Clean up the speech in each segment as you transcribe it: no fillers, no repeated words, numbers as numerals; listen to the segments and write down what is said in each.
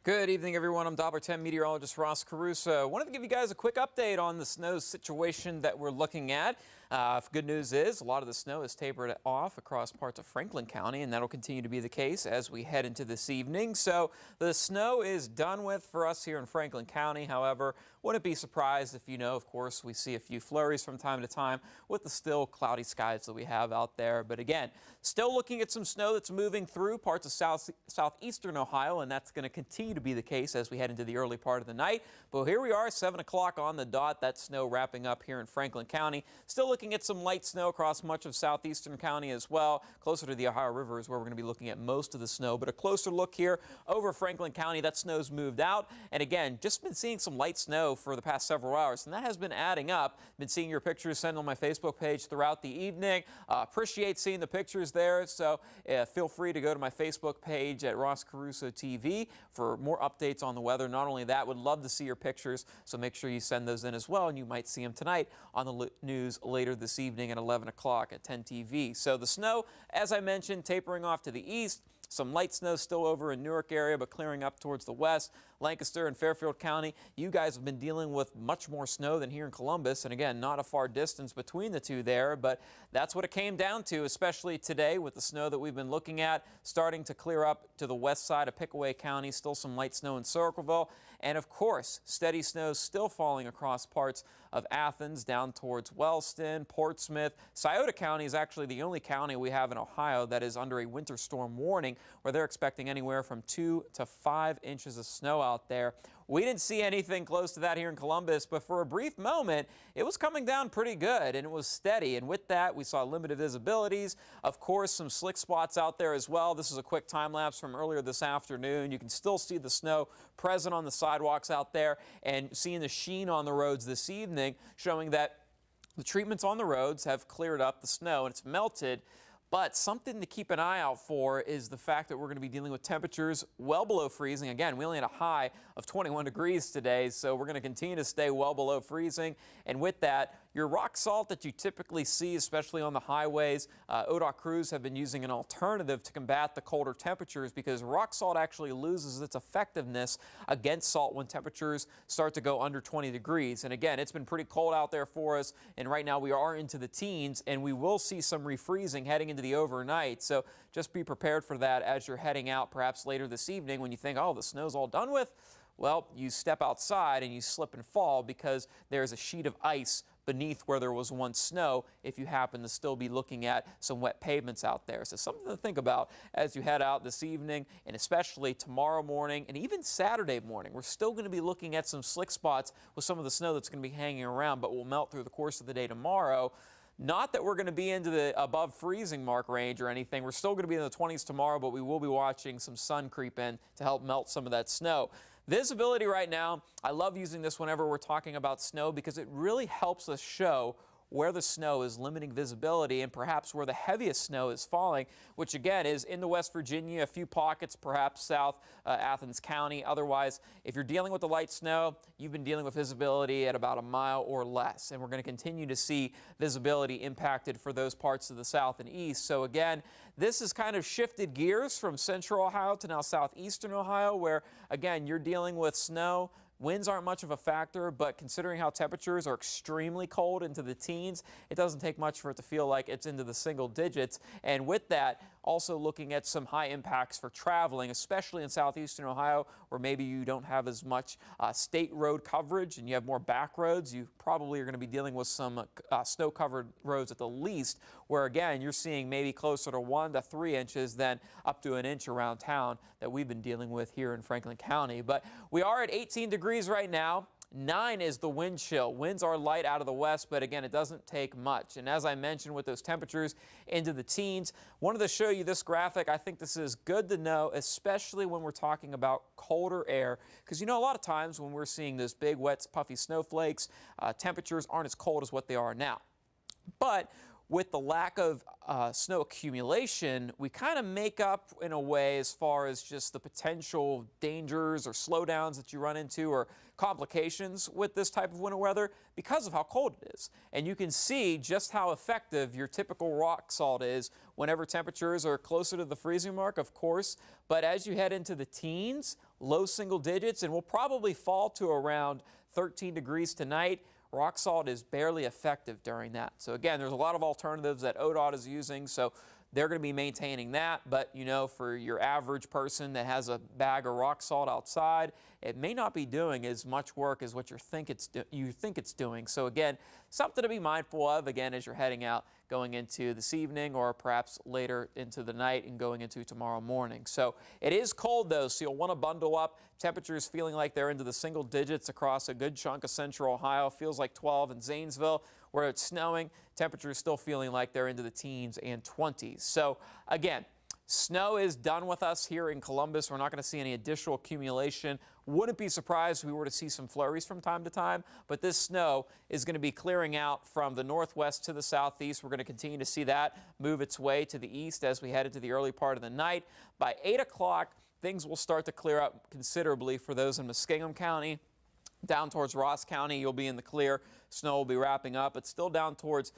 Good evening, everyone. I'm Doppler 10 meteorologist Ross Caruso. Wanted to give you guys a quick update on the snow situation that we're looking at. Good news is a lot of the snow is tapered off across parts of Franklin County, and that'll continue to be the case as we head into this evening. So the snow is done with for us here in Franklin County. However, wouldn't be surprised if of course, we see a few flurries from time to time with the still cloudy skies that we have out there. But again, still looking at some snow that's moving through parts of southeastern Ohio, and that's going to continue to be the case as we head into the early part of the night. But here we are, 7 o'clock on the dot. That snow wrapping up here in Franklin County. Still looking at some light snow across much of southeastern county as well. Closer to the Ohio River is where we're going to be looking at most of the snow. But a closer look here over Franklin County, that snow's moved out. And again, just been seeing some light snow for the past several hours, and that has been adding up. Been seeing your pictures sent on my Facebook page throughout the evening. Appreciate seeing the pictures there. So feel free to go to my Facebook page at Ross Caruso TV for more updates on the weather. Not only that, would love to see your pictures, so make sure you send those in as well, and you might see them tonight on the news later this evening at 11 o'clock at 10 TV. So the snow, as I mentioned, tapering off to the east. Some light snow still over in Newark area, but clearing up towards the west. Lancaster and Fairfield County, you guys have been dealing with much more snow than here in Columbus. And again, not a far distance between the two there, but that's what it came down to, especially today with the snow that we've been looking at starting to clear up to the west side of Pickaway County. Still some light snow in Circleville. And of course, steady snow still falling across parts of Athens down towards Wellston, Portsmouth. Scioto County is actually the only county we have in Ohio that is under a winter storm warning, where they're expecting anywhere from 2 to 5 inches of snow out there. We didn't see anything close to that here in Columbus, but for a brief moment, it was coming down pretty good, and it was steady. And with that, we saw limited visibilities. Of course, some slick spots out there as well. This is a quick time lapse from earlier this afternoon. You can still see the snow present on the sidewalks out there, and seeing the sheen on the roads this evening, showing that the treatments on the roads have cleared up the snow and it's melted. But something to keep an eye out for is the fact that we're going to be dealing with temperatures well below freezing. Again, we only had a high of 21 degrees today, so we're going to continue to stay well below freezing. And with that, your rock salt that you typically see, especially on the highways, ODOT crews have been using an alternative to combat the colder temperatures, because rock salt actually loses its effectiveness against salt when temperatures start to go under 20 degrees. And again, it's been pretty cold out there for us, and right now we are into the teens, and we will see some refreezing heading into the overnight. So just be prepared for that as you're heading out perhaps later this evening when you think, oh, the snow's all done with. Well, you step outside and you slip and fall because there's a sheet of ice beneath where there was once snow if you happen to still be looking at some wet pavements out there. So something to think about as you head out this evening, and especially tomorrow morning and even Saturday morning. We're still going to be looking at some slick spots with some of the snow that's going to be hanging around, but will melt through the course of the day tomorrow. Not that we're going to be into the above freezing mark range or anything. We're still going to be in the 20s tomorrow, but we will be watching some sun creep in to help melt some of that snow. Visibility right now, I love using this whenever we're talking about snow because it really helps us show where the snow is limiting visibility and perhaps where the heaviest snow is falling, which again is into West Virginia, a few pockets perhaps south Athens County. Otherwise, if you're dealing with the light snow, you've been dealing with visibility at about a mile or less, and we're going to continue to see visibility impacted for those parts of the south and east. So again, this has kind of shifted gears from central Ohio to now southeastern Ohio, where again you're dealing with snow. Winds aren't much of a factor, but considering how temperatures are extremely cold into the teens, it doesn't take much for it to feel like it's into the single digits. And with that, also looking at some high impacts for traveling, especially in southeastern Ohio, where maybe you don't have as much state road coverage and you have more back roads. You probably are going to be dealing with some snow-covered roads at the least, where again, you're seeing maybe closer to 1 to 3 inches than up to an inch around town that we've been dealing with here in Franklin County. But we are at 18 degrees right now. 9 is the wind chill. Winds are light out of the west, but again, it doesn't take much. And as I mentioned, with those temperatures into the teens, wanted to show you this graphic. I think this is good to know, especially when we're talking about colder air, because a lot of times when we're seeing those big, wet, puffy snowflakes, temperatures aren't as cold as what they are now. But with the lack of snow accumulation, we kind of make up in a way as far as just the potential dangers or slowdowns that you run into or complications with this type of winter weather because of how cold it is. And you can see just how effective your typical rock salt is whenever temperatures are closer to the freezing mark, of course. But as you head into the teens, low single digits, and will probably fall to around 13 degrees tonight, rock salt is barely effective during that. So again, there's a lot of alternatives that ODOT is using, so they're going to be maintaining that. But you know, for your average person that has a bag of rock salt outside, it may not be doing as much work as what you think it's doing. So again, something to be mindful of again as you're heading out going into this evening or perhaps later into the night and going into tomorrow morning. So it is cold though, so you'll want to bundle up. Temperatures feeling like they're into the single digits across a good chunk of central Ohio. Feels like 12 in Zanesville where it's snowing. Temperatures still feeling like they're into the teens and 20s. So again, snow is done with us here in Columbus. We're not going to see any additional accumulation. Wouldn't be surprised if we were to see some flurries from time to time, but this snow is going to be clearing out from the northwest to the southeast. We're going to continue to see that move its way to the east as we head into the early part of the night. By 8 o'clock, things will start to clear up considerably for those in Muskingum County. Down towards Ross County, you'll be in the clear. Snow will be wrapping up. It's still down towards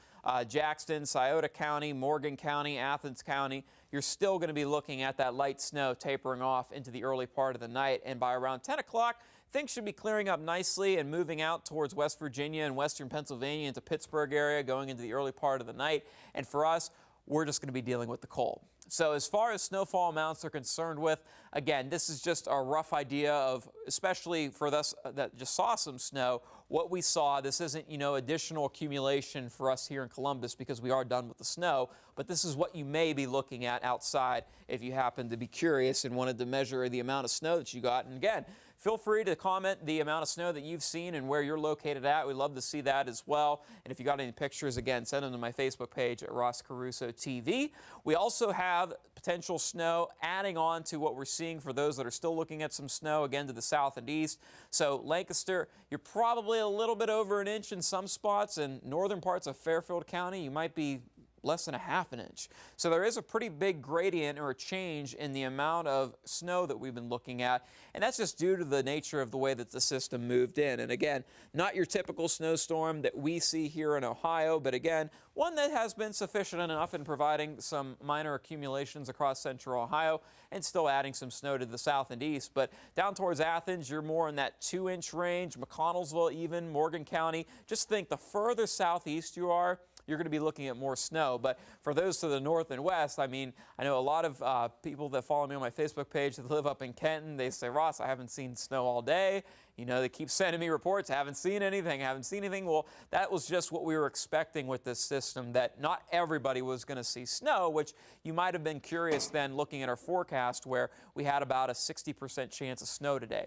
Jackson, Scioto County, Morgan County, Athens County. You're still going to be looking at that light snow tapering off into the early part of the night. And by around 10 o'clock, things should be clearing up nicely and moving out towards West Virginia and western Pennsylvania into Pittsburgh area going into the early part of the night. And for us, we're just going to be dealing with the cold. So as far as snowfall amounts are concerned with, again, this is just a rough idea of, especially for us that just saw some snow, what we saw. This isn't, additional accumulation for us here in Columbus because we are done with the snow, but this is what you may be looking at outside if you happen to be curious and wanted to measure the amount of snow that you got. And again, feel free to comment the amount of snow that you've seen and where you're located at. We'd love to see that as well. And if you got any pictures, again, send them to my Facebook page at Ross Caruso TV. We also have potential snow adding on to what we're seeing for those that are still looking at some snow, again, to the south and east. So Lancaster, you're probably a little bit over an inch in some spots. In northern parts of Fairfield County, you might be less than a half an inch. So there is a pretty big gradient or a change in the amount of snow that we've been looking at. And that's just due to the nature of the way that the system moved in. And again, not your typical snowstorm that we see here in Ohio, but again, one that has been sufficient enough in providing some minor accumulations across central Ohio and still adding some snow to the south and east. But down towards Athens, you're more in that 2-inch range, McConnellsville even, Morgan County. Just think the further southeast you are, you're going to be looking at more snow. But for those to the north and west, I mean, I know a lot of people that follow me on my Facebook page that live up in Kenton, they say, Ross, I haven't seen snow all day. They keep sending me reports, haven't seen anything. Well, that was just what we were expecting with this system, that not everybody was going to see snow, which you might have been curious then looking at our forecast where we had about a 60% chance of snow today.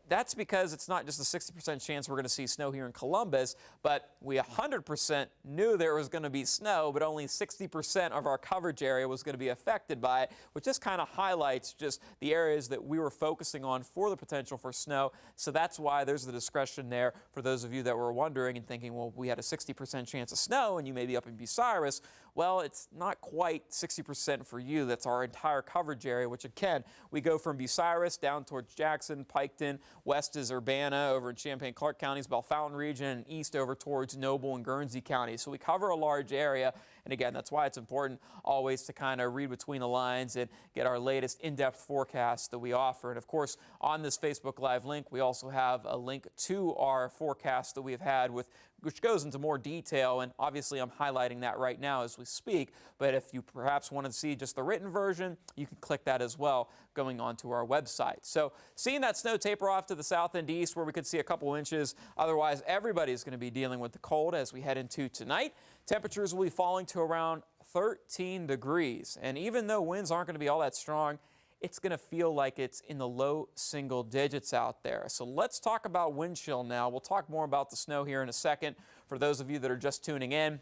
That's because it's not just a 60% chance we're going to see snow here in Columbus, but we 100% knew there was going to be snow, but only 60% of our coverage area was going to be affected by it, which just kind of highlights just the areas that we were focusing on for the potential for snow. So that's why there's the discretion there for those of you that were wondering and thinking, well, we had a 60% chance of snow and you may be up in Bucyrus. Well, it's not quite 60% for you. That's our entire coverage area, which again, we go from Bucyrus down towards Jackson, Piketon, west is Urbana, over in Champaign-Clark counties, Bellefontaine region, and east over towards Noble and Guernsey counties. So we cover a large area. And again, that's why it's important always to kind of read between the lines and get our latest in-depth forecast that we offer. And of course, on this Facebook Live link, we also have a link to our forecast that we've had which goes into more detail, and obviously I'm highlighting that right now as we speak, but if you perhaps want to see just the written version, you can click that as well going onto our website. So seeing that snow taper off to the south and east where we could see a couple inches, otherwise everybody's going to be dealing with the cold as we head into tonight. Temperatures will be falling to around 13 degrees, and even though winds aren't going to be all that strong, it's going to feel like it's in the low single digits out there. So let's talk about wind chill now. We'll talk more about the snow here in a second. For those of you that are just tuning in,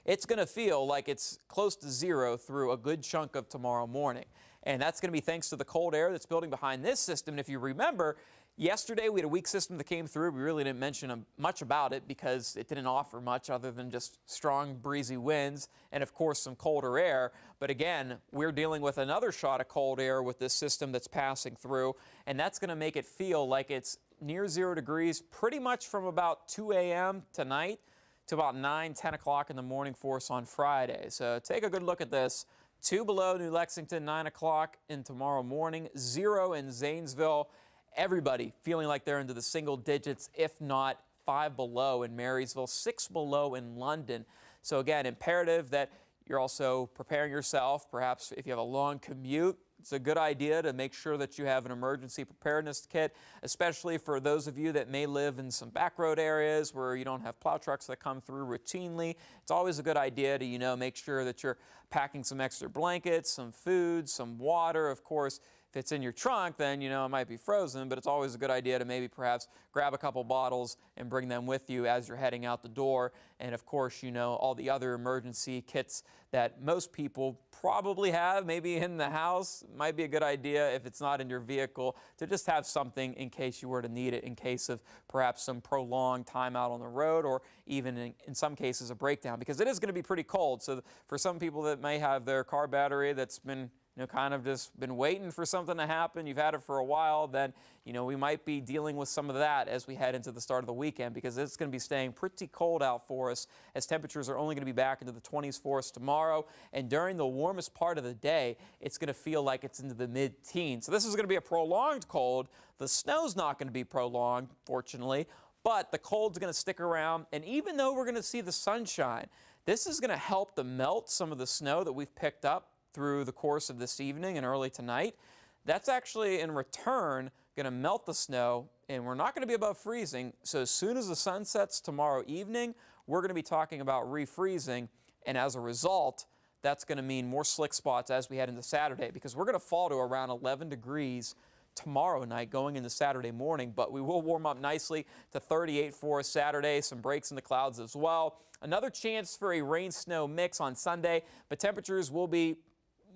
it's going to feel like it's close to zero through a good chunk of tomorrow morning. And that's going to be thanks to the cold air that's building behind this system. And if you remember, Yesterday, we had a weak system that came through. We really didn't mention much about it because it didn't offer much other than just strong breezy winds and, of course, some colder air. But again, we're dealing with another shot of cold air with this system that's passing through, and that's going to make it feel like it's near 0 degrees pretty much from about 2 a.m. tonight to about 9, 10 o'clock in the morning for us on Friday. So take a good look at this. 2 below New Lexington, 9 o'clock in tomorrow morning, 0 in Zanesville. Everybody feeling like they're into the single digits, if not 5 below in Marysville, 6 below in London. So again, imperative that you're also preparing yourself. Perhaps if you have a long commute, it's a good idea to make sure that you have an emergency preparedness kit, especially for those of you that may live in some back road areas where you don't have plow trucks that come through routinely. It's always a good idea to, make sure that you're packing some extra blankets, some food, some water. Of course, if it's in your trunk, then, it might be frozen, but it's always a good idea to maybe perhaps grab a couple bottles and bring them with you as you're heading out the door. And of course, all the other emergency kits that most people probably have, maybe in the house. Might be a good idea if it's not in your vehicle to just have something in case you were to need it, in case of perhaps some prolonged time out on the road, or even in some cases a breakdown, because it is going to be pretty cold. So for some people that may have their car battery that's been kind of just been waiting for something to happen, you've had it for a while, then, we might be dealing with some of that as we head into the start of the weekend, because it's going to be staying pretty cold out for us, as temperatures are only going to be back into the 20s for us tomorrow. And during the warmest part of the day, it's going to feel like it's into the mid-teens. So this is going to be a prolonged cold. The snow's not going to be prolonged, fortunately, but the cold's going to stick around. And even though we're going to see the sunshine, this is going to help to melt some of the snow that we've picked up through the course of this evening and early tonight. That's actually in return going to melt the snow, and we're not going to be above freezing. So as soon as the sun sets tomorrow evening, we're going to be talking about refreezing, and as a result, that's going to mean more slick spots as we head into Saturday, because we're going to fall to around 11 degrees tomorrow night going into Saturday morning, but we will warm up nicely to 38 for Saturday, some breaks in the clouds as well. Another chance for a rain-snow mix on Sunday, but temperatures will be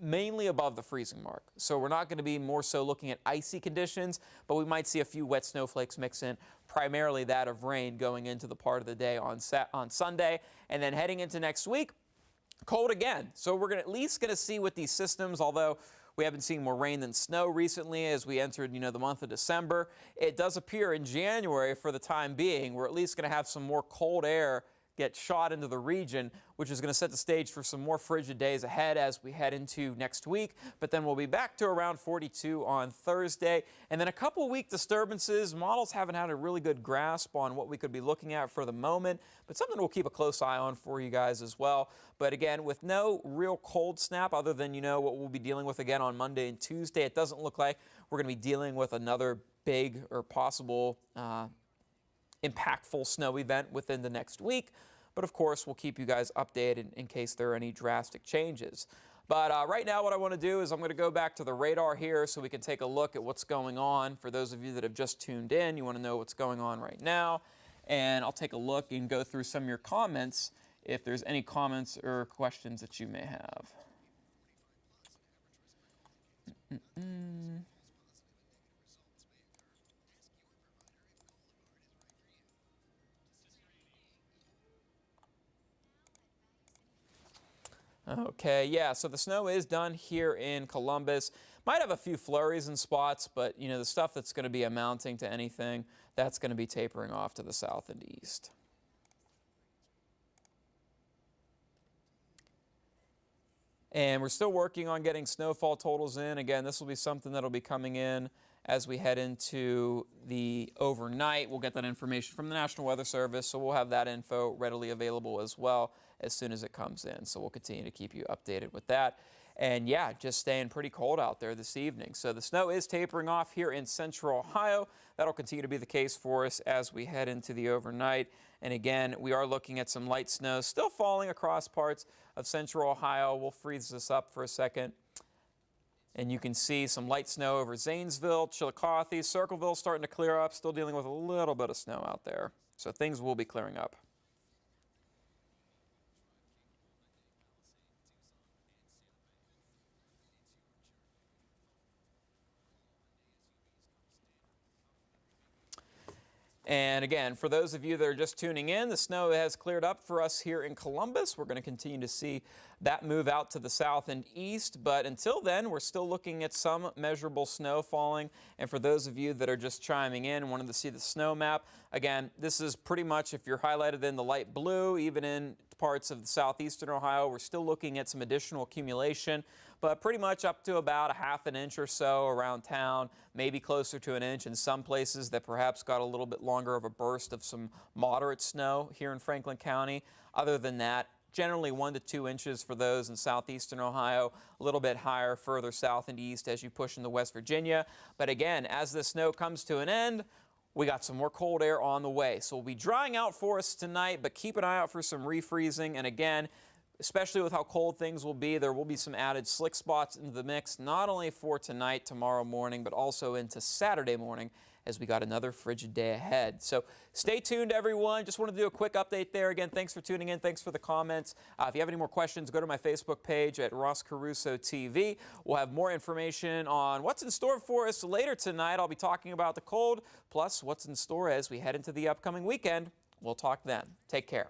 mainly above the freezing mark. So we're not going to be more so looking at icy conditions, but we might see a few wet snowflakes mix in, primarily that of rain going into the part of the day on Sunday. And then heading into next week, cold again. So we're at least going to see with these systems, although we haven't seen more rain than snow recently as we entered, the month of December. It does appear in January, for the time being, we're at least going to have some more cold air get shot into the region, which is going to set the stage for some more frigid days ahead as we head into next week. But then we'll be back to around 42 on Thursday. And then a couple week disturbances. Models haven't had a really good grasp on what we could be looking at for the moment, but something we'll keep a close eye on for you guys as well. But again, with no real cold snap other than, what we'll be dealing with again on Monday and Tuesday, it doesn't look like we're going to be dealing with another big or possible impactful snow event within the next week. But of course, we'll keep you guys updated in case there are any drastic changes. But right now, what I want to do is I'm going to go back to the radar here so we can take a look at what's going on. For those of you that have just tuned in, you want to know what's going on right now. And I'll take a look and go through some of your comments if there's any comments or questions that you may have. Okay, yeah, so the snow is done here in Columbus. Might have a few flurries in spots, but, the stuff that's going to be amounting to anything, that's going to be tapering off to the south and east. And we're still working on getting snowfall totals in. Again, this will be something that'll be coming in as we head into the overnight. We'll get that information from the National Weather Service, so we'll have that info readily available as well as soon as it comes in. So we'll continue to keep you updated with that. And yeah, just staying pretty cold out there this evening. So the snow is tapering off here in central Ohio. That'll continue to be the case for us as we head into the overnight. And again, we are looking at some light snow still falling across parts of central Ohio. We'll freeze this up for a second. And you can see some light snow over Zanesville, Chillicothe, Circleville starting to clear up, still dealing with a little bit of snow out there. So things will be clearing up. And again, for those of you that are just tuning in, the snow has cleared up for us here in Columbus. We're going to continue to see that move out to the south and east. But until then, we're still looking at some measurable snow falling. And for those of you that are just chiming in and wanting to see the snow map, again, this is pretty much, if you're highlighted in the light blue, even in parts of the southeastern Ohio, we're still looking at some additional accumulation, but pretty much up to about a half an inch or so around town, maybe closer to an inch in some places that perhaps got a little bit longer of a burst of some moderate snow here in Franklin County. Other than that, generally 1 to 2 inches for those in southeastern Ohio, a little bit higher further south and east as you push into West Virginia. But again, as the snow comes to an end, we got some more cold air on the way. So we'll be drying out for us tonight, but keep an eye out for some refreezing. And again, especially with how cold things will be, there will be some added slick spots into the mix, not only for tonight, tomorrow morning, but also into Saturday morning as we got another frigid day ahead. So stay tuned, everyone. Just wanted to do a quick update there. Again, thanks for tuning in. Thanks for the comments. If you have any more questions, go to my Facebook page at Ross Caruso TV. We'll have more information on what's in store for us later tonight. I'll be talking about the cold, plus what's in store as we head into the upcoming weekend. We'll talk then. Take care.